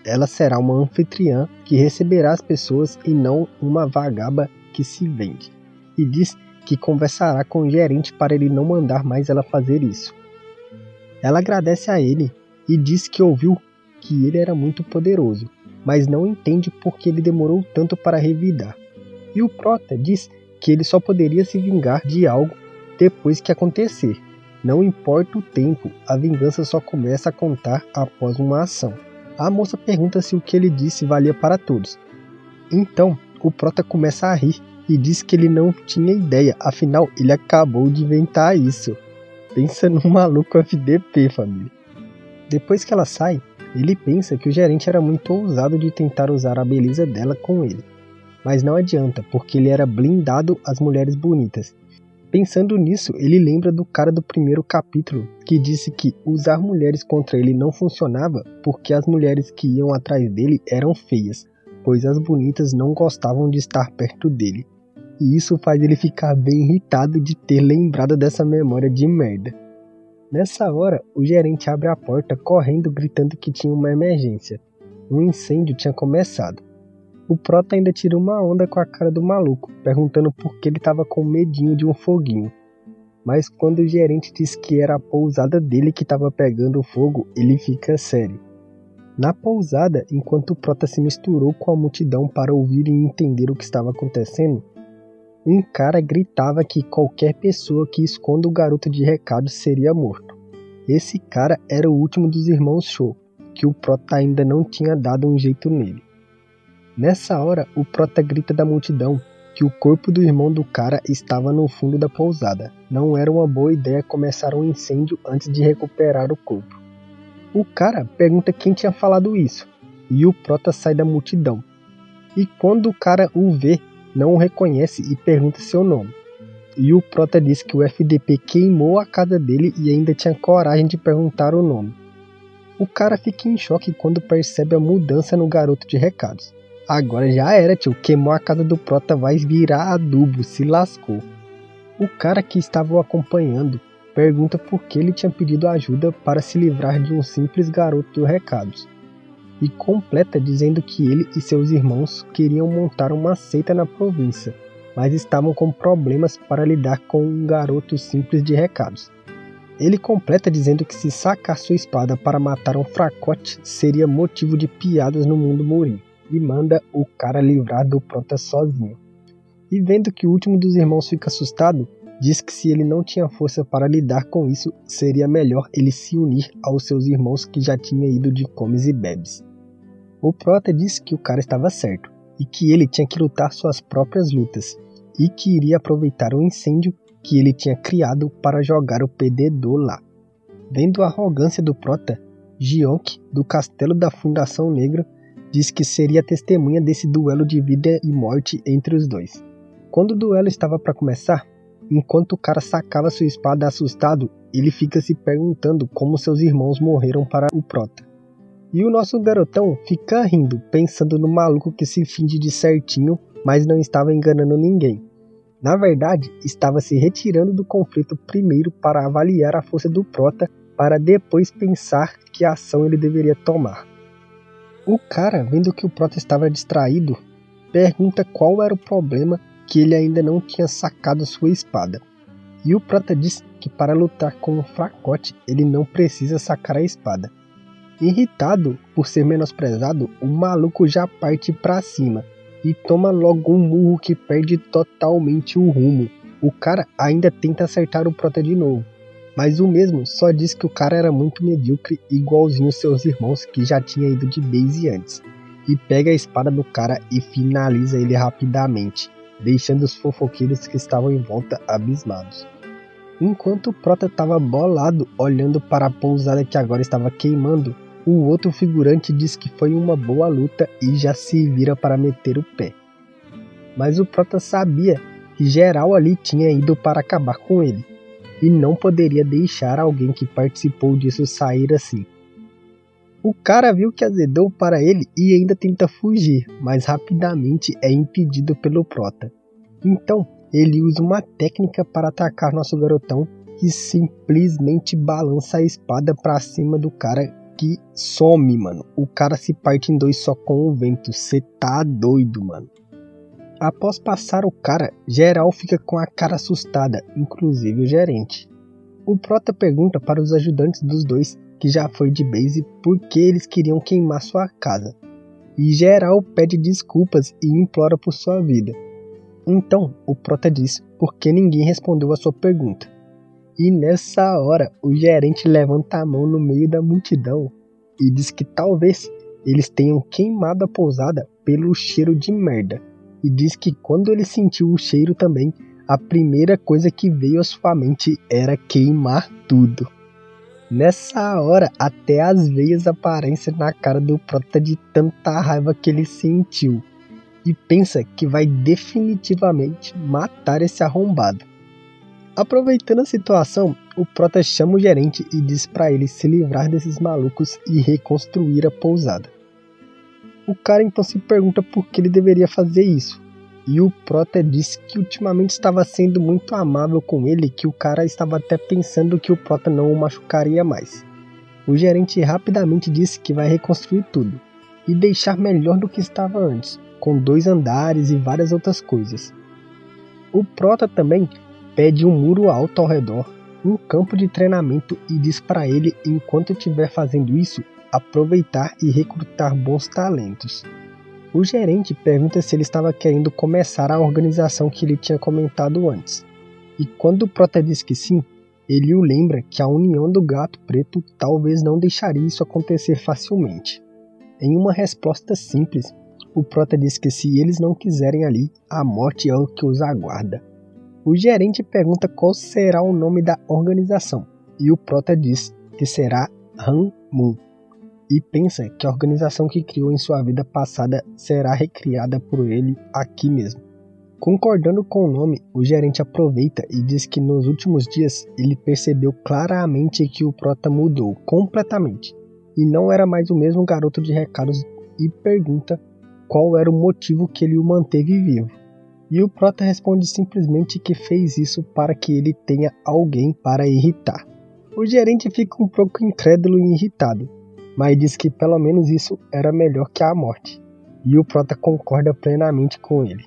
Ela será uma anfitriã que receberá as pessoas e não uma vagaba que se vende. E diz que conversará com o gerente para ele não mandar mais ela fazer isso. Ela agradece a ele e diz que ouviu que ele era muito poderoso, mas não entende por que ele demorou tanto para revidar. E o prota diz que ele só poderia se vingar de algo depois que acontecer. Não importa o tempo, a vingança só começa a contar após uma ação. A moça pergunta se o que ele disse valia para todos. Então, o prota começa a rir e diz que ele não tinha ideia, afinal ele acabou de inventar isso. Pensa num maluco FDP, família. Depois que ela sai, ele pensa que o gerente era muito ousado de tentar usar a beleza dela com ele. Mas não adianta, porque ele era blindado às mulheres bonitas. Pensando nisso, ele lembra do cara do primeiro capítulo, que disse que usar mulheres contra ele não funcionava porque as mulheres que iam atrás dele eram feias, pois as bonitas não gostavam de estar perto dele. E isso faz ele ficar bem irritado de ter lembrado dessa memória de merda. Nessa hora, o gerente abre a porta correndo gritando que tinha uma emergência. Um incêndio tinha começado. O prota ainda tira uma onda com a cara do maluco, perguntando por que ele estava com medinho de um foguinho. Mas quando o gerente diz que era a pousada dele que estava pegando fogo, ele fica sério. Na pousada, enquanto o prota se misturou com a multidão para ouvir e entender o que estava acontecendo, Um cara gritava que qualquer pessoa que esconda o garoto de recado seria morto. Esse cara era o último dos irmãos Shaw, que o Prota ainda não tinha dado um jeito nele. Nessa hora, o Prota grita da multidão que o corpo do irmão do cara estava no fundo da pousada. Não era uma boa ideia começar um incêndio antes de recuperar o corpo. O cara pergunta quem tinha falado isso, e o Prota sai da multidão. E quando o cara o vê, não o reconhece e pergunta seu nome. E o Prota diz que o FDP queimou a casa dele e ainda tinha coragem de perguntar o nome. O cara fica em choque quando percebe a mudança no garoto de recados. Agora já era, tio, queimou a casa do Prota, vai virar adubo, se lascou. O cara que estava o acompanhando pergunta por que ele tinha pedido ajuda para se livrar de um simples garoto de recados. E completa dizendo que ele e seus irmãos queriam montar uma seita na província, mas estavam com problemas para lidar com um garoto simples de recados. Ele completa dizendo que se sacar sua espada para matar um fracote seria motivo de piadas no mundo Morim, e manda o cara livrar do Prota sozinho. E vendo que o último dos irmãos fica assustado, diz que se ele não tinha força para lidar com isso, seria melhor ele se unir aos seus irmãos que já tinha ido de comes e bebes. O Prota disse que o cara estava certo, e que ele tinha que lutar suas próprias lutas, e que iria aproveitar o incêndio que ele tinha criado para jogar o perdedor lá. Vendo a arrogância do Prota, Gionk, do Castelo da Fundação Negra, diz que seria testemunha desse duelo de vida e morte entre os dois. Quando o duelo estava para começar, enquanto o cara sacava sua espada assustado, ele fica se perguntando como seus irmãos morreram para o Prota. E o nosso garotão fica rindo, pensando no maluco que se finge de certinho, mas não estava enganando ninguém. Na verdade, estava se retirando do conflito primeiro para avaliar a força do Prota, para depois pensar que ação ele deveria tomar. O cara, vendo que o Prota estava distraído, pergunta qual era o problema, que ele ainda não tinha sacado sua espada. E o Prota diz que para lutar com um fracote ele não precisa sacar a espada. Irritado por ser menosprezado, o maluco já parte pra cima e toma logo um murro que perde totalmente o rumo. O cara ainda tenta acertar o Prota de novo, mas o mesmo só diz que o cara era muito medíocre, igualzinho seus irmãos que já tinha ido de base antes, e pega a espada do cara e finaliza ele rapidamente, deixando os fofoqueiros que estavam em volta abismados. Enquanto o Prota estava bolado olhando para a pousada que agora estava queimando, o outro figurante diz que foi uma boa luta e já se vira para meter o pé. Mas o Prota sabia que geral ali tinha ido para acabar com ele, e não poderia deixar alguém que participou disso sair assim. O cara viu que azedou para ele e ainda tenta fugir, mas rapidamente é impedido pelo Prota. Então ele usa uma técnica para atacar nosso garotão, que simplesmente balança a espada para cima do cara, que some, mano. O cara se parte em dois só com o vento. Cê tá doido, mano. Após passar o cara, geral fica com a cara assustada, inclusive o gerente. O Prota pergunta para os ajudantes dos dois, que já foi de base, por que eles queriam queimar sua casa. E geral pede desculpas e implora por sua vida. Então, o Prota diz por que ninguém respondeu a sua pergunta. E nessa hora, o gerente levanta a mão no meio da multidão e diz que talvez eles tenham queimado a pousada pelo cheiro de merda. E diz que quando ele sentiu o cheiro também, a primeira coisa que veio à sua mente era queimar tudo. Nessa hora, até as veias aparecem na cara do Prota de tanta raiva que ele sentiu. E pensa que vai definitivamente matar esse arrombado. Aproveitando a situação, o Prota chama o gerente e diz para ele se livrar desses malucos e reconstruir a pousada. O cara então se pergunta por que ele deveria fazer isso, e o Prota diz que ultimamente estava sendo muito amável com ele, que o cara estava até pensando que o Prota não o machucaria mais. O gerente rapidamente disse que vai reconstruir tudo, e deixar melhor do que estava antes, com 2 andares e várias outras coisas. O Prota também pede um muro alto ao redor, um campo de treinamento e diz para ele, enquanto estiver fazendo isso, aproveitar e recrutar bons talentos. O gerente pergunta se ele estava querendo começar a organização que ele tinha comentado antes. E quando o Prota diz que sim, ele o lembra que a união do Gato Preto talvez não deixaria isso acontecer facilmente. Em uma resposta simples, o Prota diz que se eles não quiserem ali, a morte é o que os aguarda. O gerente pergunta qual será o nome da organização, e o Prota diz que será Han-Mun, e pensa que a organização que criou em sua vida passada será recriada por ele aqui mesmo. Concordando com o nome, o gerente aproveita e diz que nos últimos dias ele percebeu claramente que o Prota mudou completamente, e não era mais o mesmo garoto de recados, e pergunta qual era o motivo que ele o manteve vivo. E o Prota responde simplesmente que fez isso para que ele tenha alguém para irritar. O gerente fica um pouco incrédulo e irritado, mas diz que pelo menos isso era melhor que a morte, e o Prota concorda plenamente com ele.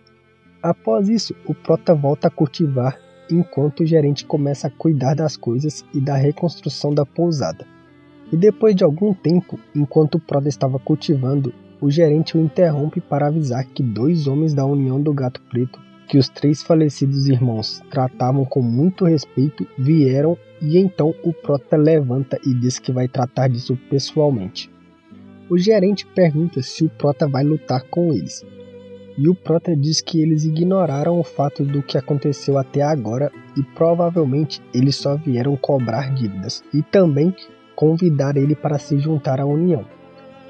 Após isso, o Prota volta a cultivar, enquanto o gerente começa a cuidar das coisas e da reconstrução da pousada. E depois de algum tempo, enquanto o Prota estava cultivando, o gerente o interrompe para avisar que 2 homens da União do Gato Preto, que os 3 falecidos irmãos tratavam com muito respeito, vieram, e então o Prota levanta e diz que vai tratar disso pessoalmente. O gerente pergunta se o Prota vai lutar com eles, e o Prota diz que eles ignoraram o fato do que aconteceu até agora e provavelmente eles só vieram cobrar dívidas e também convidar ele para se juntar à União.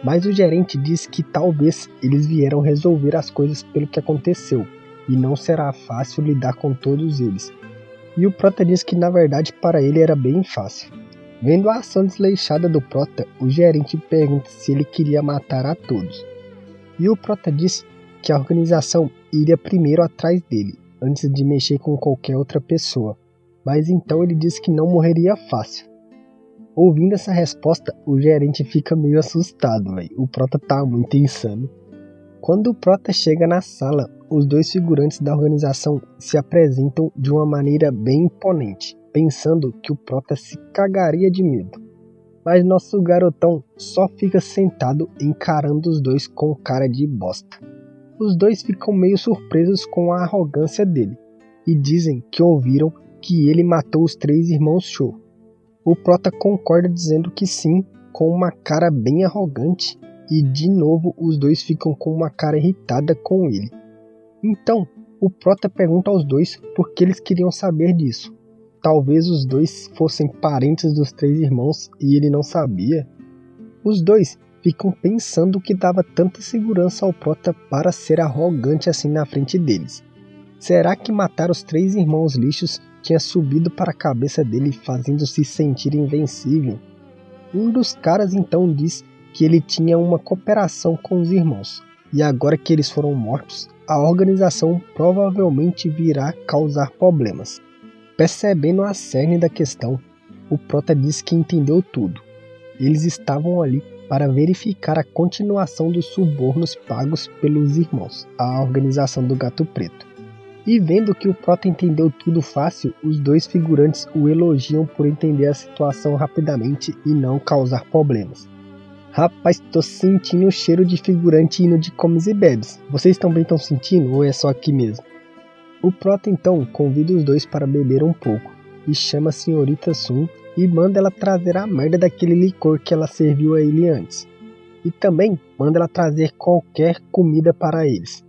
Mas o gerente diz que talvez eles vieram resolver as coisas pelo que aconteceu, e não será fácil lidar com todos eles. E o Prota diz que na verdade para ele era bem fácil. Vendo a ação desleixada do Prota, o gerente pergunta se ele queria matar a todos. E o Prota diz que a organização iria primeiro atrás dele, antes de mexer com qualquer outra pessoa. Mas então ele diz que não morreria fácil. Ouvindo essa resposta, o gerente fica meio assustado, o Prota tá muito insano. Quando o Prota chega na sala, os 2 figurantes da organização se apresentam de uma maneira bem imponente, pensando que o Prota se cagaria de medo. Mas nosso garotão só fica sentado encarando os 2 com cara de bosta. Os 2 ficam meio surpresos com a arrogância dele, e dizem que ouviram que ele matou os 3 irmãos Cho. O Prota concorda dizendo que sim, com uma cara bem arrogante, e de novo os 2 ficam com uma cara irritada com ele. Então, o Prota pergunta aos 2 por que eles queriam saber disso. Talvez os 2 fossem parentes dos 3 irmãos e ele não sabia. Os 2 ficam pensando que dava tanta segurança ao Prota para ser arrogante assim na frente deles. Será que matar os 3 irmãos lixos tinha subido para a cabeça dele, fazendo-se sentir invencível? Um dos caras então diz que ele tinha uma cooperação com os irmãos, e agora que eles foram mortos, a organização provavelmente virá causar problemas. Percebendo a cerne da questão, o Prota diz que entendeu tudo. Eles estavam ali para verificar a continuação dos subornos pagos pelos irmãos à organização do Gato Preto. E vendo que o Prota entendeu tudo fácil, os 2 figurantes o elogiam por entender a situação rapidamente e não causar problemas. Rapaz, tô sentindo o cheiro de figurante indo de comes e bebes. Vocês também estão sentindo ou é só aqui mesmo? O Prota então convida os 2 para beber um pouco e chama a senhorita Sun e manda ela trazer a merda daquele licor que ela serviu a ele antes. E também manda ela trazer qualquer comida para eles.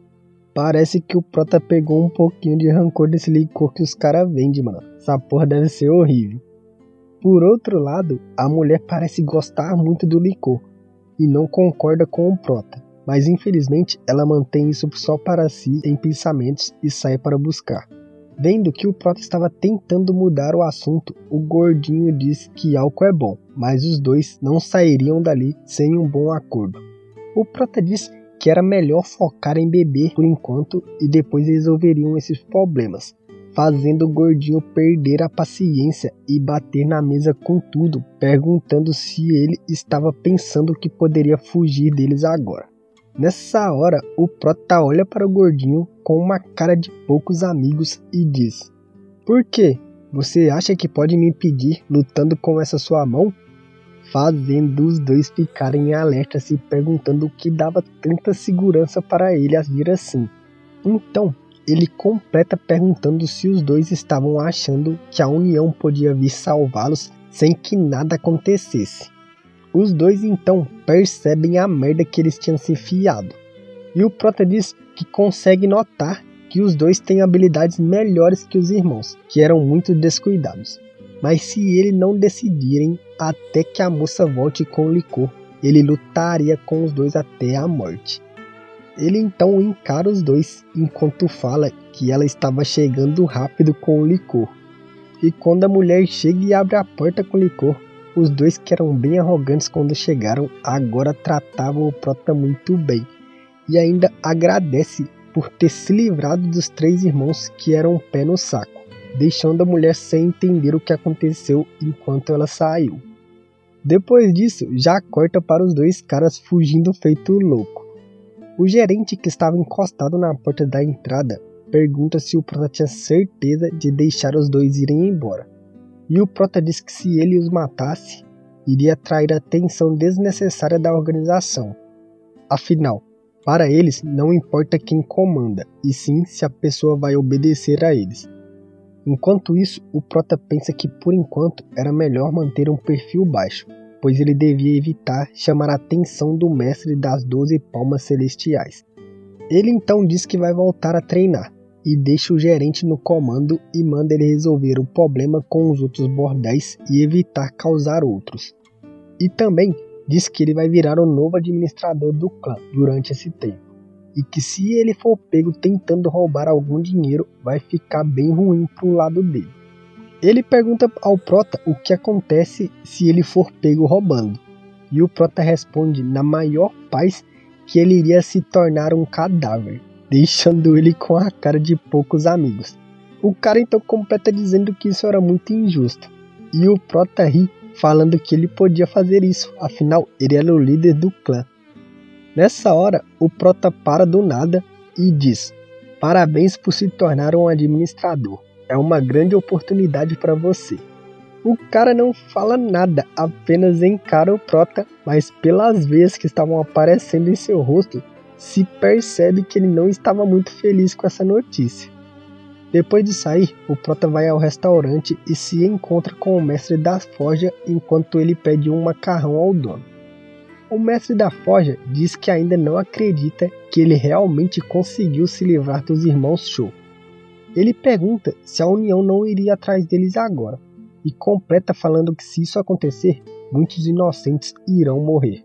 Parece que o Prota pegou um pouquinho de rancor desse licor que os caras vendem, mano. Essa porra deve ser horrível. Por outro lado, a mulher parece gostar muito do licor e não concorda com o Prota, mas infelizmente ela mantém isso só para si em pensamentos e sai para buscar. Vendo que o Prota estava tentando mudar o assunto, o gordinho diz que álcool é bom, mas os 2 não sairiam dali sem um bom acordo. O Prota diz que era melhor focar em beber por enquanto e depois resolveriam esses problemas, fazendo o gordinho perder a paciência e bater na mesa com tudo, perguntando se ele estava pensando que poderia fugir deles agora. Nessa hora, o Prota olha para o gordinho com uma cara de poucos amigos e diz: "Por quê? Você acha que pode me impedir lutando com essa sua mão?" fazendo os dois ficarem em alerta, se perguntando o que dava tanta segurança para ele agir assim. Então, ele completa perguntando se os dois estavam achando que a União podia vir salvá-los sem que nada acontecesse. Os dois então percebem a merda que eles tinham se enfiado. E o Prota diz que consegue notar que os dois têm habilidades melhores que os irmãos, que eram muito descuidados. Mas se ele não decidirem até que a moça volte com o licor, ele lutaria com os dois até a morte. Ele então encara os dois enquanto fala que ela estava chegando rápido com o licor. E quando a mulher chega e abre a porta com o licor, os dois que eram bem arrogantes quando chegaram, agora tratavam o Prota muito bem. E ainda agradece por ter se livrado dos 3 irmãos que eram pé no saco, deixando a mulher sem entender o que aconteceu enquanto ela saiu. Depois disso, já corta para os 2 caras fugindo feito louco. O gerente que estava encostado na porta da entrada pergunta se o Prota tinha certeza de deixar os 2 irem embora. E o Prota diz que se ele os matasse, iria atrair a atenção desnecessária da organização. Afinal, para eles não importa quem comanda, e sim se a pessoa vai obedecer a eles. Enquanto isso, o Prota pensa que por enquanto era melhor manter um perfil baixo, pois ele devia evitar chamar a atenção do mestre das 12 palmas celestiais. Ele então diz que vai voltar a treinar, e deixa o gerente no comando e manda ele resolver o problema com os outros bordéis e evitar causar outros. E também diz que ele vai virar o novo administrador do clã durante esse tempo, e que se ele for pego tentando roubar algum dinheiro, vai ficar bem ruim pro lado dele. Ele pergunta ao Prota o que acontece se ele for pego roubando, e o Prota responde na maior paz que ele iria se tornar um cadáver, deixando ele com a cara de poucos amigos. O cara então completa dizendo que isso era muito injusto, e o Prota ri, falando que ele podia fazer isso, afinal ele era o líder do clã. Nessa hora, o Prota para do nada e diz: "Parabéns por se tornar um administrador, é uma grande oportunidade para você." O cara não fala nada, apenas encara o Prota, mas pelas veias que estavam aparecendo em seu rosto, se percebe que ele não estava muito feliz com essa notícia. Depois de sair, o Prota vai ao restaurante e se encontra com o mestre da forja enquanto ele pede um macarrão ao dono. O mestre da forja diz que ainda não acredita que ele realmente conseguiu se livrar dos irmãos Show. Ele pergunta se a União não iria atrás deles agora, e completa falando que se isso acontecer, muitos inocentes irão morrer.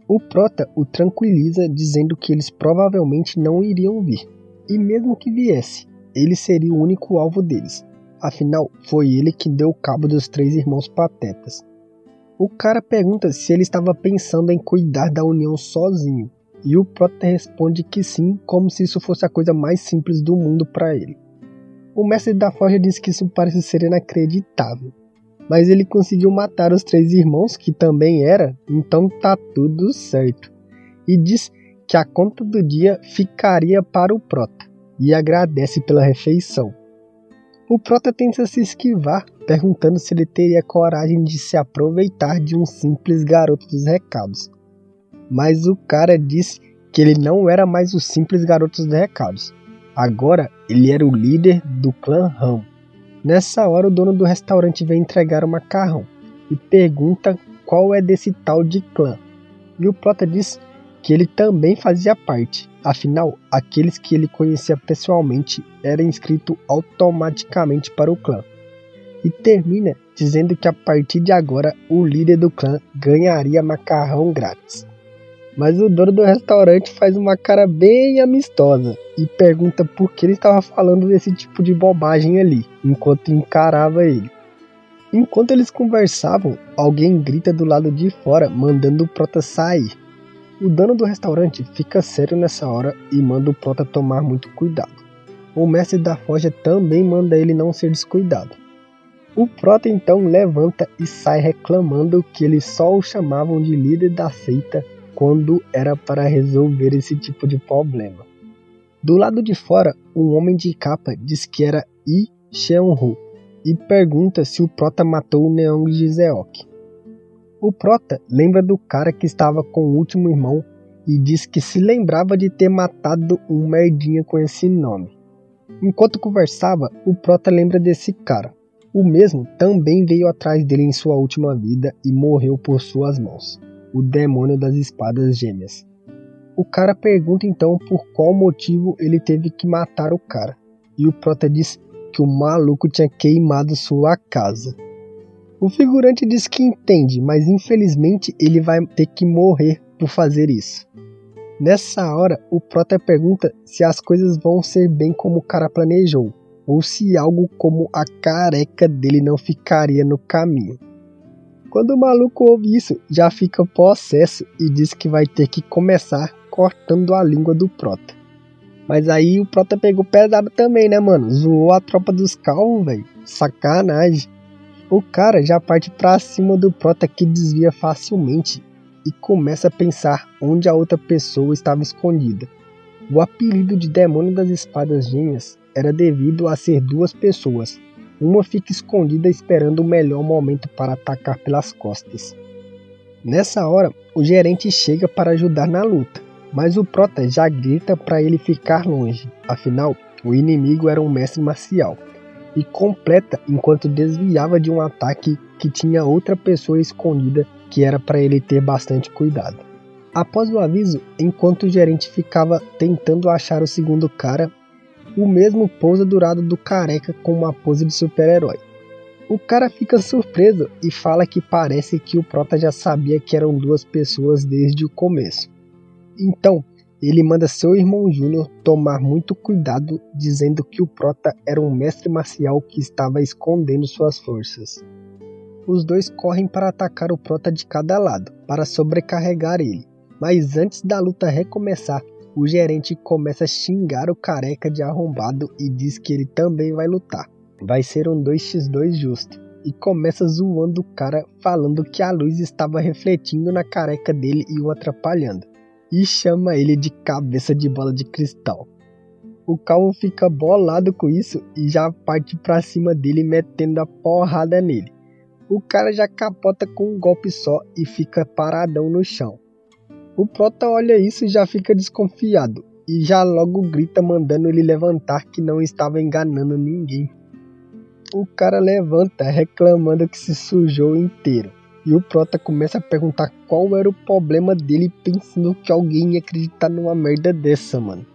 O Prota o tranquiliza dizendo que eles provavelmente não iriam vir, e mesmo que viesse, ele seria o único alvo deles, afinal foi ele que deu cabo dos 3 irmãos patetas. O cara pergunta se ele estava pensando em cuidar da União sozinho, e o Prota responde que sim, como se isso fosse a coisa mais simples do mundo para ele. O mestre da forja diz que isso parece ser inacreditável, mas ele conseguiu matar os 3 irmãos, que também era, então tá tudo certo, e diz que a conta do dia ficaria para o Prota, e agradece pela refeição. O Prota tenta se esquivar, perguntando se ele teria coragem de se aproveitar de um simples garoto dos recados. Mas o cara diz que ele não era mais o simples garoto dos recados. Agora ele era o líder do clã Ram. Nessa hora o dono do restaurante vem entregar o macarrão e pergunta qual é desse tal de clã. E o Prota diz que ele também fazia parte, afinal, aqueles que ele conhecia pessoalmente eram inscritos automaticamente para o clã. E termina dizendo que a partir de agora o líder do clã ganharia macarrão grátis. Mas o dono do restaurante faz uma cara bem amistosa e pergunta por que ele estava falando desse tipo de bobagem ali, enquanto encarava ele. Enquanto eles conversavam, alguém grita do lado de fora, mandando o Prota sair. O dono do restaurante fica sério nessa hora e manda o Prota tomar muito cuidado. O mestre da forja também manda ele não ser descuidado. O Prota então levanta e sai reclamando que eles só o chamavam de líder da seita quando era para resolver esse tipo de problema. Do lado de fora, um homem de capa diz que era Yi Cheon-ho e pergunta se o Prota matou o Neong Giseok. O Prota lembra do cara que estava com o último irmão e diz que se lembrava de ter matado um merdinha com esse nome. Enquanto conversava, o Prota lembra desse cara. O mesmo também veio atrás dele em sua última vida e morreu por suas mãos, o demônio das espadas gêmeas. O cara pergunta então por qual motivo ele teve que matar o cara, e o Prota diz que o maluco tinha queimado sua casa. O figurante diz que entende, mas infelizmente ele vai ter que morrer por fazer isso. Nessa hora, o Prota pergunta se as coisas vão ser bem como o cara planejou, ou se algo como a careca dele não ficaria no caminho. Quando o maluco ouve isso, já fica possesso e diz que vai ter que começar cortando a língua do Prota. Mas aí o Prota pegou pesado também, né, mano? Zoou a tropa dos calvos, velho. Sacanagem. O cara já parte pra cima do Prota, que desvia facilmente e começa a pensar onde a outra pessoa estava escondida. O apelido de Demônio das Espadas Gêmeas era devido a ser duas pessoas. Uma fica escondida esperando o melhor momento para atacar pelas costas. Nessa hora, o gerente chega para ajudar na luta, mas o Prota já grita para ele ficar longe. Afinal, o inimigo era um mestre marcial. E completa enquanto desviava de um ataque que tinha outra pessoa escondida, que era para ele ter bastante cuidado. Após o aviso, enquanto o gerente ficava tentando achar o segundo cara, o mesmo pousa do lado do careca com uma pose de super-herói. O cara fica surpreso e fala que parece que o Prota já sabia que eram duas pessoas desde o começo. Então, ele manda seu irmão Júnior tomar muito cuidado, dizendo que o Prota era um mestre marcial que estava escondendo suas forças. Os dois correm para atacar o Prota de cada lado, para sobrecarregar ele. Mas antes da luta recomeçar, o gerente começa a xingar o careca de arrombado e diz que ele também vai lutar. Vai ser um 2x2 justo. E começa zoando o cara, falando que a luz estava refletindo na careca dele e o atrapalhando. E chama ele de cabeça de bola de cristal. O calvo fica bolado com isso e já parte pra cima dele metendo a porrada nele. O cara já capota com um golpe só e fica paradão no chão. O Prota olha isso e já fica desconfiado e já logo grita mandando ele levantar, que não estava enganando ninguém. O cara levanta reclamando que se sujou inteiro. E o Prota começa a perguntar qual era o problema dele, pensando que alguém ia acreditar numa merda dessa, mano.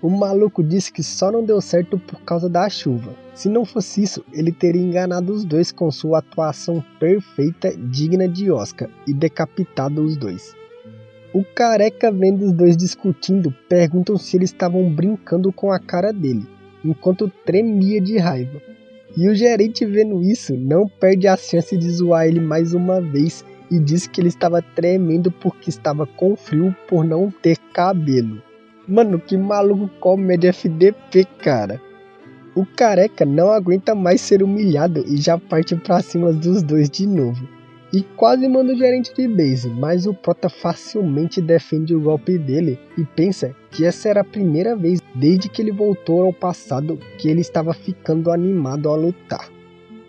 O maluco disse que só não deu certo por causa da chuva. Se não fosse isso, ele teria enganado os dois com sua atuação perfeita, digna de Oscar, e decapitado os dois. O careca, vendo os dois discutindo, perguntam se eles estavam brincando com a cara dele, enquanto tremia de raiva. E o gerente, vendo isso, não perde a chance de zoar ele mais uma vez e diz que ele estava tremendo porque estava com frio por não ter cabelo. Mano, que maluco comédia FDP, cara. O careca não aguenta mais ser humilhado e já parte pra cima dos dois de novo. E quase manda o gerente de base, mas o Prota facilmente defende o golpe dele e pensa que essa era a primeira vez desde que ele voltou ao passado que ele estava ficando animado a lutar.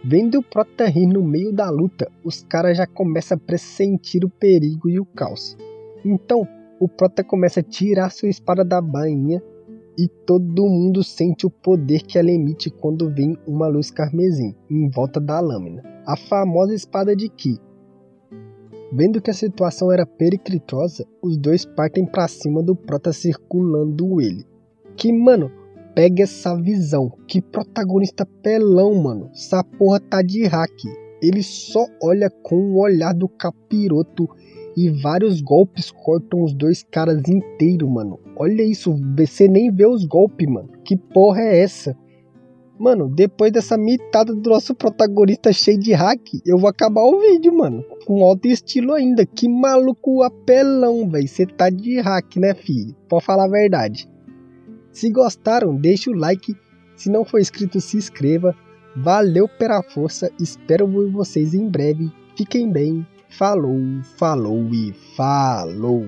Vendo o Prota rir no meio da luta, os caras já começam a pressentir o perigo e o caos. Então, o Prota começa a tirar sua espada da bainha e todo mundo sente o poder que ela emite quando vem uma luz carmesim em volta da lâmina, a famosa espada de Ki. Vendo que a situação era periclitosa, os dois partem pra cima do Prota circulando ele. Que, mano, pega essa visão, que protagonista pelão, mano, essa porra tá de hack. Ele só olha com o olhar do capiroto e vários golpes cortam os dois caras inteiros, mano. Olha isso, você nem vê os golpes, mano. Que porra é essa? Mano, depois dessa mitada do nosso protagonista cheio de hack, eu vou acabar o vídeo, mano. Com alto estilo ainda. Que maluco apelão, velho. Você tá de hack, né, filho? Pode falar a verdade. Se gostaram, deixa o like. Se não for inscrito, se inscreva. Valeu pela força. Espero ver vocês em breve. Fiquem bem. Falou, falou e falou.